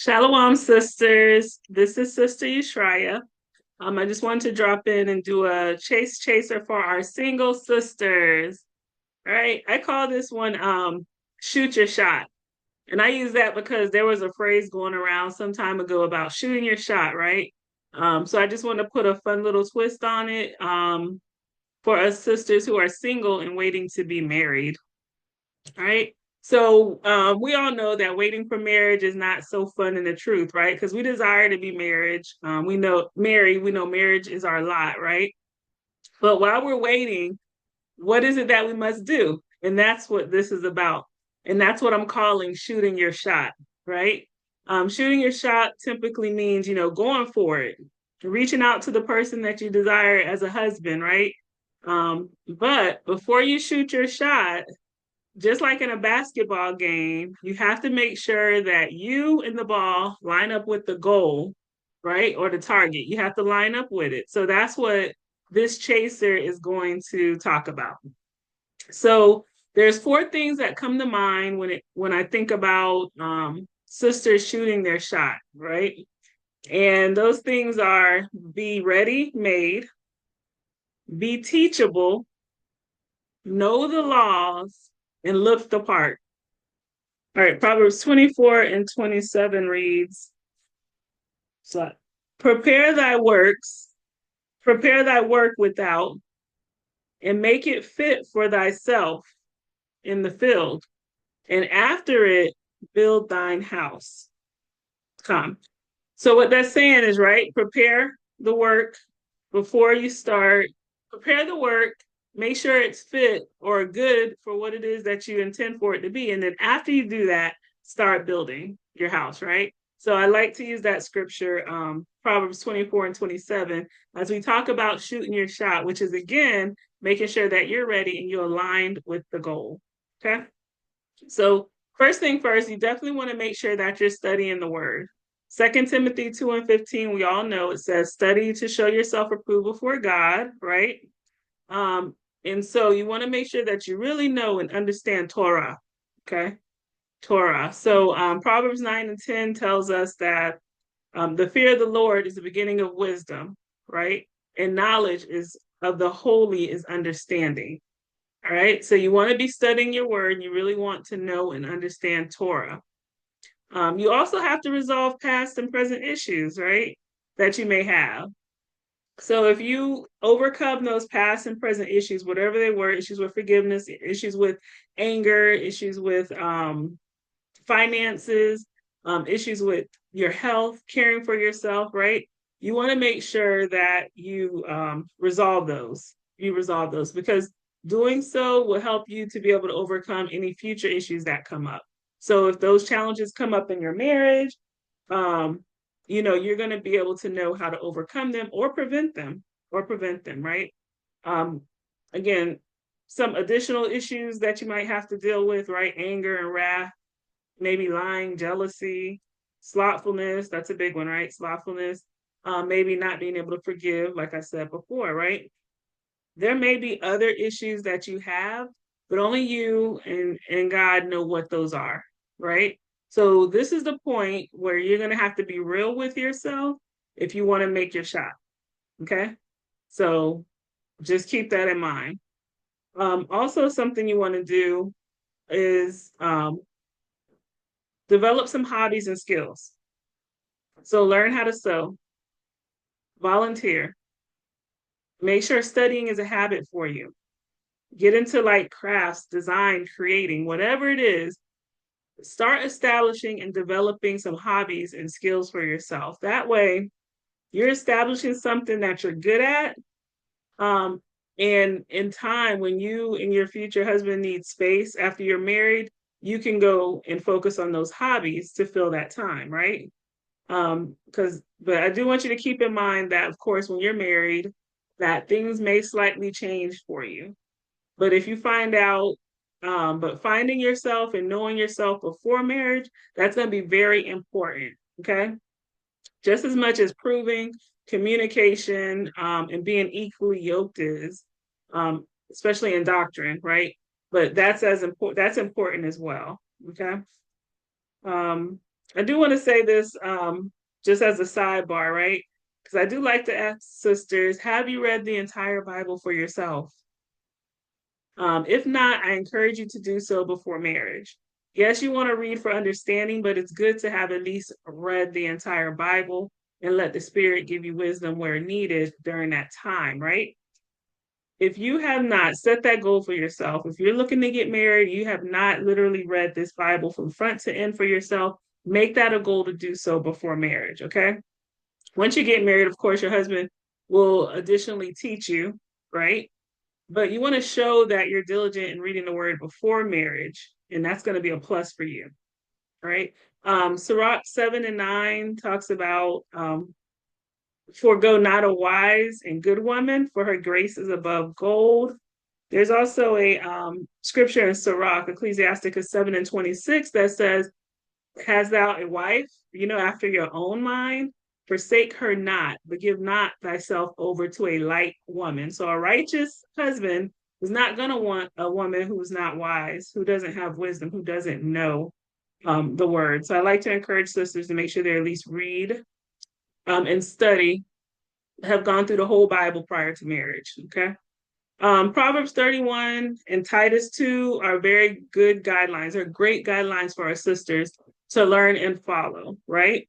Shalom, sisters. This is Sister Yushraya. I just wanted to drop in and do a Chaste Chaser for our single sisters. All right. I call this one shoot your shot. And I use that because there was a phrase going around some time ago about shooting your shot, right? So I just want to put a fun little twist on it for us sisters who are single and waiting to be married. All right. So we all know that waiting for marriage is not so fun in the truth, right? Because we desire to be married. We know marriage is our lot, right? But while we're waiting, what is it that we must do? And that's what this is about. And that's what I'm calling shooting your shot, right? Shooting your shot typically means, going for it, reaching out to the person that you desire as a husband, right? But before you shoot your shot, just like in a basketball game, you have to make sure that you and the ball line up with the goal, right? Or the target. You have to line up with it. So that's what this chaser is going to talk about. So there's four things that come to mind when I think about sisters shooting their shot, right? And those things are be ready, made, be teachable, know the laws, and look the part. All right, Proverbs 24 and 27 reads, so, prepare thy works, prepare thy work without, and make it fit for thyself in the field, and after it, build thine house. Come. So what that's saying is, right, prepare the work before you start, prepare the work, make sure it's fit or good for what it is that you intend for it to be. And then after you do that, start building your house, right? So I like to use that scripture, Proverbs 24 and 27, as we talk about shooting your shot, which is again, making sure that you're ready and you're aligned with the goal. Okay. So first thing first, you definitely want to make sure that you're studying the word. 2 Timothy 2 and 15, we all know it says, study to show yourself approved before God, right? And so you want to make sure that you really know and understand Torah, okay? Torah. So Proverbs 9 and 10 tells us that the fear of the Lord is the beginning of wisdom, right? And knowledge is of the holy is understanding. All right. So you want to be studying your word and you really want to know and understand Torah. You also have to resolve past and present issues, right? That you may have. So if you overcome those past and present issues, whatever they were, issues with forgiveness, issues with anger, issues with finances, issues with your health, caring for yourself, right? You want to make sure that you resolve those. You resolve those because doing so will help you to be able to overcome any future issues that come up. So if those challenges come up in your marriage, you're going to be able to know how to overcome them or prevent them, right? Um, again, some additional issues that you might have to deal with, right? Anger and wrath, maybe lying, jealousy, slothfulness. That's a big one, right? Slothfulness. Maybe not being able to forgive, like I said before, right? There may be other issues that you have, but only you and God know what those are, right? So this is the point where you're going to have to be real with yourself if you want to make your shot. Okay. So just keep that in mind. Also, something you want to do is develop some hobbies and skills. So learn how to sew, volunteer, make sure studying is a habit for you. Get into like crafts, design, creating, whatever it is. Start establishing and developing some hobbies and skills for yourself. That way, you're establishing something that you're good at. And in time, when you and your future husband need space after you're married, you can go and focus on those hobbies to fill that time, right? But I do want you to keep in mind that, of course, when you're married, that things may slightly change for you. But if you find out, but finding yourself and knowing yourself before marriage, that's going to be very important. Okay. Just as much as proving communication and being equally yoked is, especially in doctrine, right? But that's as important. That's important as well. Okay. Um, I do want to say this just as a sidebar, right? Because I do like to ask sisters, have you read the entire Bible for yourself? If not, I encourage you to do so before marriage. Yes, you want to read for understanding, but it's good to have at least read the entire Bible and let the Spirit give you wisdom where needed during that time, right? If you have not set that goal for yourself, if you're looking to get married, you have not literally read this Bible from front to end for yourself, make that a goal to do so before marriage, okay? Once you get married, of course, your husband will additionally teach you, right? But you want to show that you're diligent in reading the word before marriage, and that's going to be a plus for you, right? Sirach 7 and 9 talks about forego not a wise and good woman, for her grace is above gold. There's also a scripture in Sirach, Ecclesiasticus 7 and 26, that says, has thou a wife, after your own mind? Forsake her not, but give not thyself over to a light woman. So a righteous husband is not going to want a woman who's not wise, who doesn't have wisdom, who doesn't know the word. So I like to encourage sisters to make sure they at least read and study, have gone through the whole Bible prior to marriage. Okay. Proverbs 31 and Titus 2 are very good guidelines. They're great guidelines for our sisters to learn and follow, right?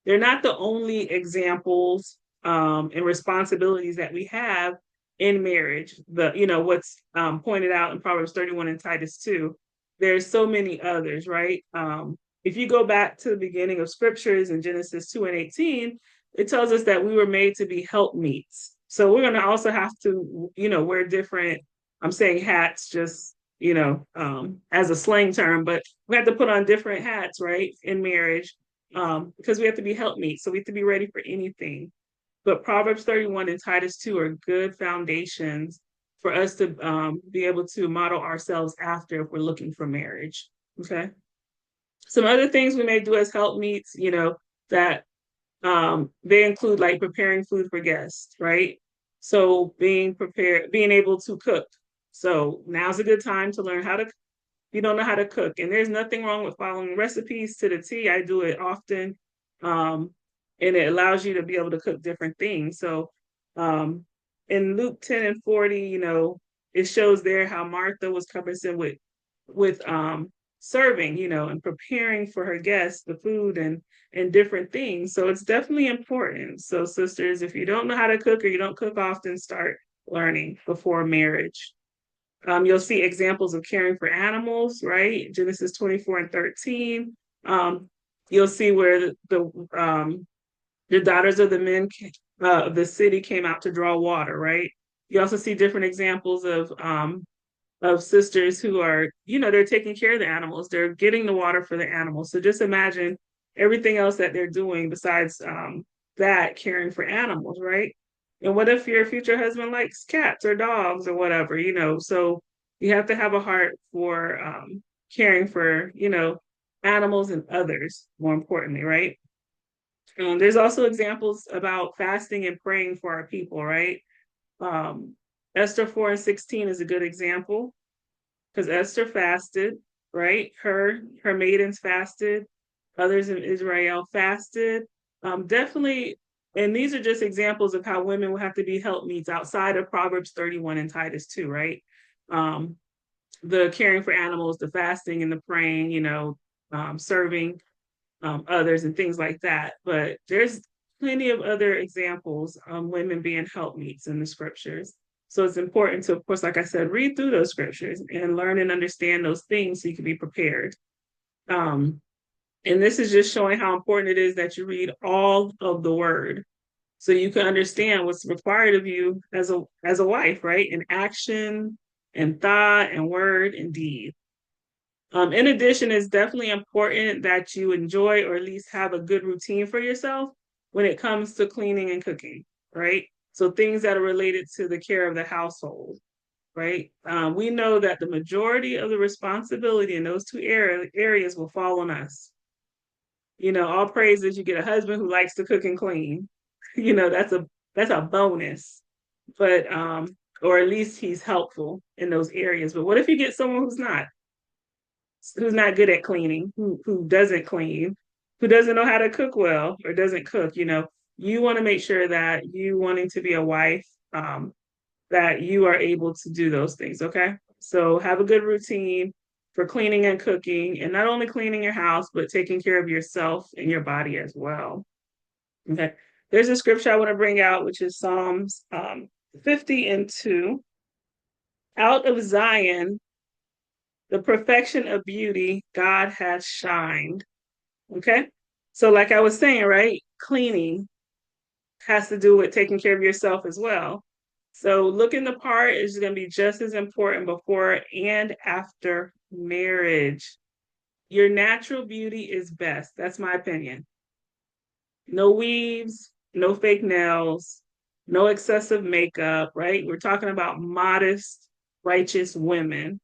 They're not the only examples and responsibilities that we have in marriage. What's pointed out in Proverbs 31 and Titus 2. There's so many others, right? If you go back to the beginning of scriptures in Genesis 2 and 18, it tells us that we were made to be helpmeets. So we're going to also have to, wear different, I'm saying hats just, as a slang term, but we have to put on different hats, right, in marriage, because we have to be helpmeets. So we have to be ready for anything. But Proverbs 31 and Titus 2 are good foundations for us to be able to model ourselves after if we're looking for marriage. Okay. Some other things we may do as helpmeets, that they include like preparing food for guests, right? So being prepared, being able to cook. So now's a good time to learn how to, you don't know how to cook. And there's nothing wrong with following recipes to the T. I do it often. And it allows you to be able to cook different things. So in Luke 10 and 40, it shows there how Martha was conversant with serving, and preparing for her guests the food and different things. So it's definitely important. So sisters, if you don't know how to cook or you don't cook often, start learning before marriage. You'll see examples of caring for animals, right? Genesis 24 and 13. You'll see where the daughters of the men of the city came out to draw water, right? You also see different examples of sisters who are, they're taking care of the animals. They're getting the water for the animals. So just imagine everything else that they're doing besides that, caring for animals, right? And what if your future husband likes cats or dogs or whatever, So you have to have a heart for caring for, animals and others, more importantly, right? There's also examples about fasting and praying for our people, right? Um, Esther 4 and 16 is a good example because Esther fasted, right? Her maidens fasted, others in Israel fasted. Definitely, and these are just examples of how women will have to be helpmeets outside of Proverbs 31 and Titus 2, right? Um, the caring for animals, the fasting and the praying, serving others and things like that. But there's plenty of other examples of women being helpmeets in the scriptures. So it's important to, of course, like I said, read through those scriptures and learn and understand those things so you can be prepared. Um, and this is just showing how important it is that you read all of the word so you can understand what's required of you as a wife, right? In action and thought and word and deed. In addition, it's definitely important that you enjoy or at least have a good routine for yourself when it comes to cleaning and cooking, right? So things that are related to the care of the household, right? We know that the majority of the responsibility in those two areas will fall on us. All praise that you get a husband who likes to cook and clean. That's a bonus. But or at least he's helpful in those areas. But what if you get someone who's not good at cleaning, who doesn't clean, who doesn't know how to cook well or doesn't cook? You want to make sure that you wanting to be a wife, that you are able to do those things. Okay. So have a good routine for cleaning and cooking, and not only cleaning your house, but taking care of yourself and your body as well. Okay. There's a scripture I want to bring out, which is Psalms 50:2. Out of Zion, the perfection of beauty, God has shined. Okay. So, like I was saying, right? Cleaning has to do with taking care of yourself as well. So looking the part is going to be just as important before and after marriage. Your natural beauty is best. That's my opinion. No weaves, no fake nails, no excessive makeup, right? We're talking about modest, righteous women,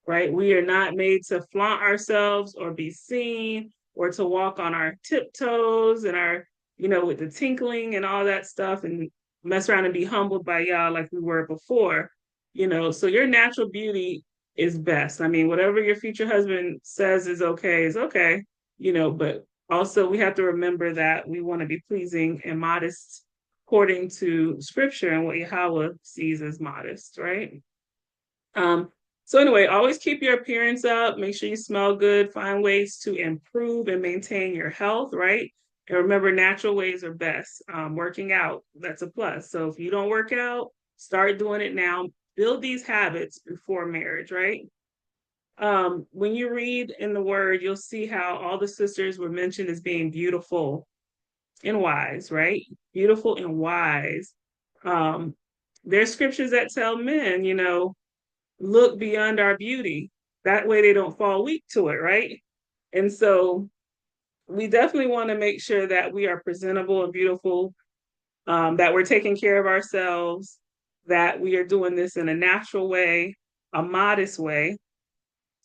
right? We are not made to flaunt ourselves or be seen or to walk on our tiptoes and with the tinkling and all that stuff and mess around and be humbled by y'all like we were before. So your natural beauty is best. I mean, whatever your future husband says is okay, but also we have to remember that we want to be pleasing and modest according to scripture and what Yahweh sees as modest, right? So anyway, always keep your appearance up. Make sure you smell good. Find ways to improve and maintain your health, right? And remember, natural ways are best. Working out, that's a plus. So if you don't work out, start doing it now. Build these habits before marriage, right? When you read in the word, you'll see how all the sisters were mentioned as being beautiful and wise, right? Beautiful and wise. Um, there's scriptures that tell men, look beyond our beauty. That way they don't fall weak to it, right? And so we definitely want to make sure that we are presentable and beautiful, that we're taking care of ourselves, that we are doing this in a natural way, a modest way,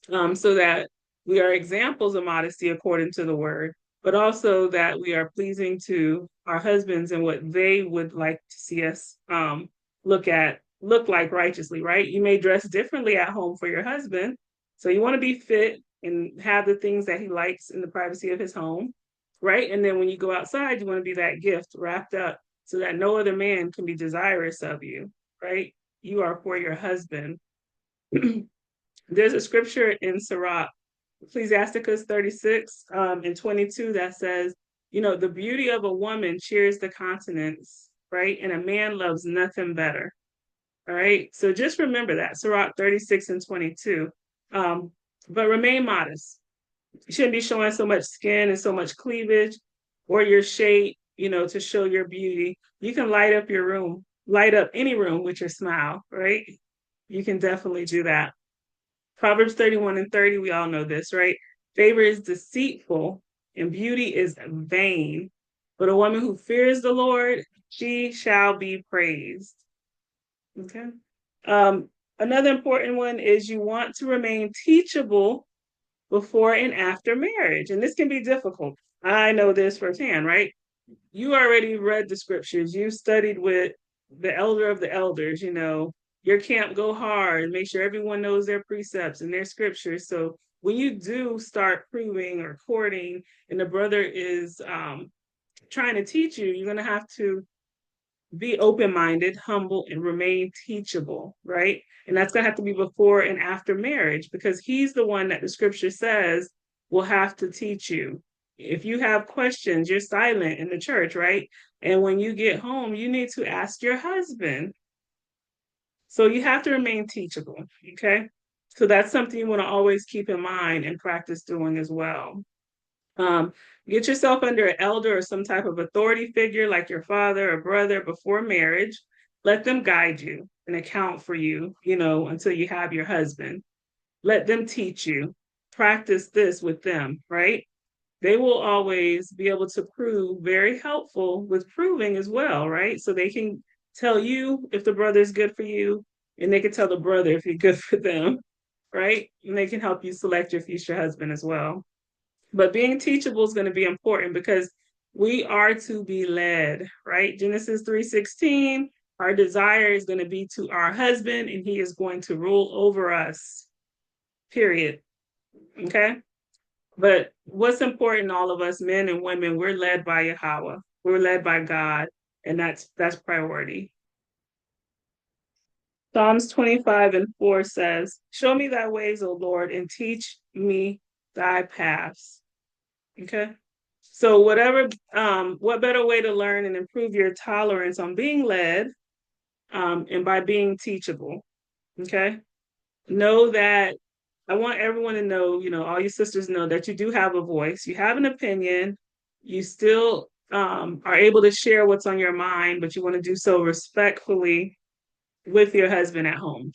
so that we are examples of modesty according to the word, but also that we are pleasing to our husbands and what they would like to see us look like righteously, right? You may dress differently at home for your husband. So you want to be fit and have the things that he likes in the privacy of his home, right? And then when you go outside, you want to be that gift wrapped up so that no other man can be desirous of you, right? You are for your husband. There's a scripture in Sirach, Ecclesiasticus 36 and 22 that says, the beauty of a woman cheers the countenance, right? And a man loves nothing better. All right. So just remember that, Sirach 36 and 22. But remain modest. You shouldn't be showing so much skin and so much cleavage or your shape, to show your beauty. You can light up any room with your smile, right? You can definitely do that. Proverbs 31:30, we all know this, right? Favor is deceitful and beauty is vain. But a woman who fears the Lord, she shall be praised. Okay. Um, Another important one is you want to remain teachable before and after marriage. And this can be difficult. I know this firsthand, right? You already read the scriptures, you studied with the elder of the elders, your camp go hard, make sure everyone knows their precepts and their scriptures. So when you do start proving or courting and the brother is trying to teach you, you're going to have to be open-minded, humble, and remain teachable, right? And that's going to have to be before and after marriage because he's the one that the scripture says will have to teach you. If you have questions, you're silent in the church, right? And when you get home, you need to ask your husband. So you have to remain teachable, okay? So that's something you want to always keep in mind and practice doing as well. Um, get yourself under an elder or some type of authority figure like your father or brother before marriage. Let them guide you and account for you, until you have your husband. Let them teach you. practice this with them, right? They will always be able to prove very helpful with proving as well, right? So they can tell you if the brother is good for you, and they can tell the brother if you're good for them, right? And they can help you select your future husband as well. But being teachable is going to be important because we are to be led, right? Genesis 3:16, our desire is going to be to our husband and he is going to rule over us. Period. Okay? But what's important, all of us, men and women, we're led by Yahweh. We're led by God, and that's priority. Psalms 25:4 says, "Show me thy ways, O Lord, and teach me thy paths." Okay. So what better way to learn and improve your tolerance on being led, and by being teachable. Okay. Know that I want everyone to know, all you sisters know that you do have a voice, you have an opinion, you still are able to share what's on your mind, but you want to do so respectfully with your husband at home.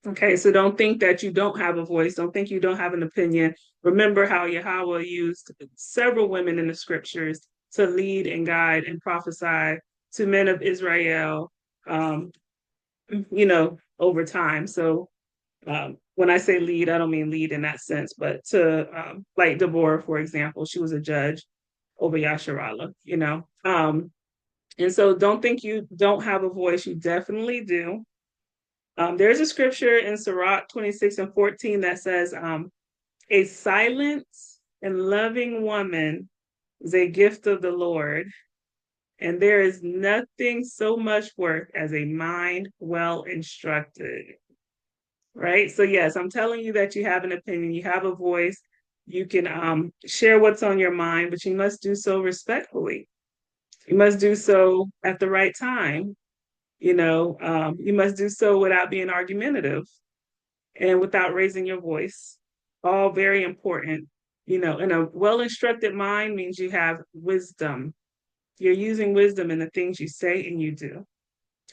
Okay, so don't think that you don't have a voice. Don't think you don't have an opinion. Remember how Yahweh used several women in the scriptures to lead and guide and prophesy to men of Israel, um, over time. So when I say lead, I don't mean lead in that sense, but to like Deborah, for example, she was a judge over Yasharallah, and so don't think you don't have a voice. You definitely do. There's a scripture in Sirach 26:14 that says, a silent and loving woman is a gift of the Lord, and there is nothing so much worth as a mind well instructed. Right? So, yes, I'm telling you that you have an opinion, you have a voice, you can share what's on your mind, but you must do so respectfully. You must do so at the right time. You must do so without being argumentative and without raising your voice. All very important. And a well instructed mind means you have wisdom. You're using wisdom in the things you say and you do.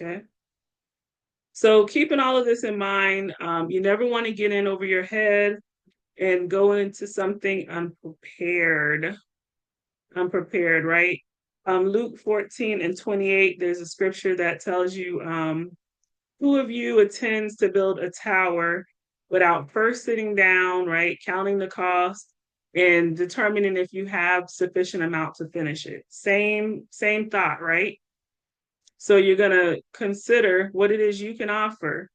Okay. So, keeping all of this in mind, you never want to get in over your head and go into something unprepared. Unprepared, right? Luke 14:28, there's a scripture that tells you, who of you attends to build a tower without first sitting down, right, counting the cost and determining if you have sufficient amount to finish it? Same thought, right? So you're going to consider what it is you can offer.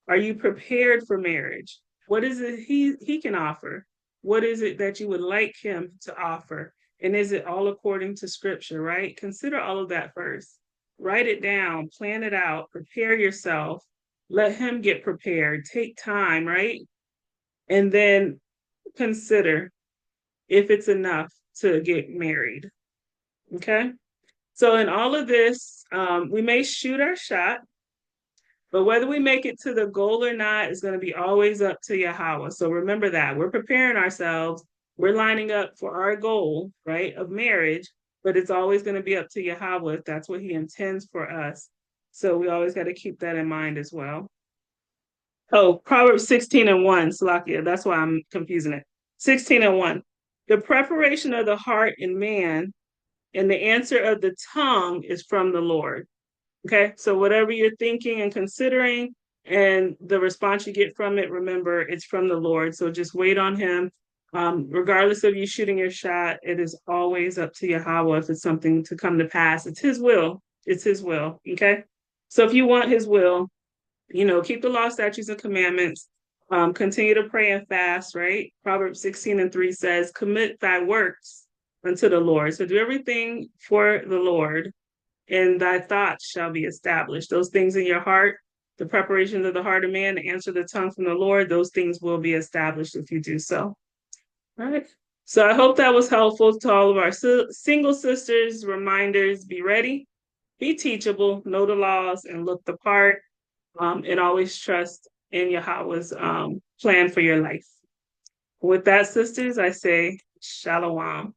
Are you prepared for marriage? What is it he can offer? What is it that you would like him to offer? And is it all according to scripture, right? Consider all of that first. Write it down, plan it out, prepare yourself, let him get prepared, take time, right? And then consider if it's enough to get married. Okay. So in all of this, we may shoot our shot, but whether we make it to the goal or not is going to be always up to Yahweh. So remember that we're preparing ourselves. We're lining up for our goal, right, of marriage, but it's always going to be up to Yahweh if that's what he intends for us. So we always got to keep that in mind as well. Oh, Proverbs 16:1, Salakia. That's why I'm confusing it. 16:1. The preparation of the heart in man and the answer of the tongue is from the Lord. Okay, so whatever you're thinking and considering and the response you get from it, remember it's from the Lord. So just wait on him. Regardless of you shooting your shot, it is always up to Yahweh if it's something to come to pass. It's his will. It's his will. Okay. So if you want his will, keep the law, statutes, and commandments. Continue to pray and fast, right? Proverbs 16:3 says, commit thy works unto the Lord. So do everything for the Lord, and thy thoughts shall be established. Those things in your heart, the preparations of the heart of man, the answer of the tongue from the Lord, those things will be established if you do so. All right. So I hope that was helpful to all of our single sisters. Reminders: be ready, be teachable, know the laws, and look the part, and always trust in Yahweh's plan for your life. With that, sisters, I say shalom.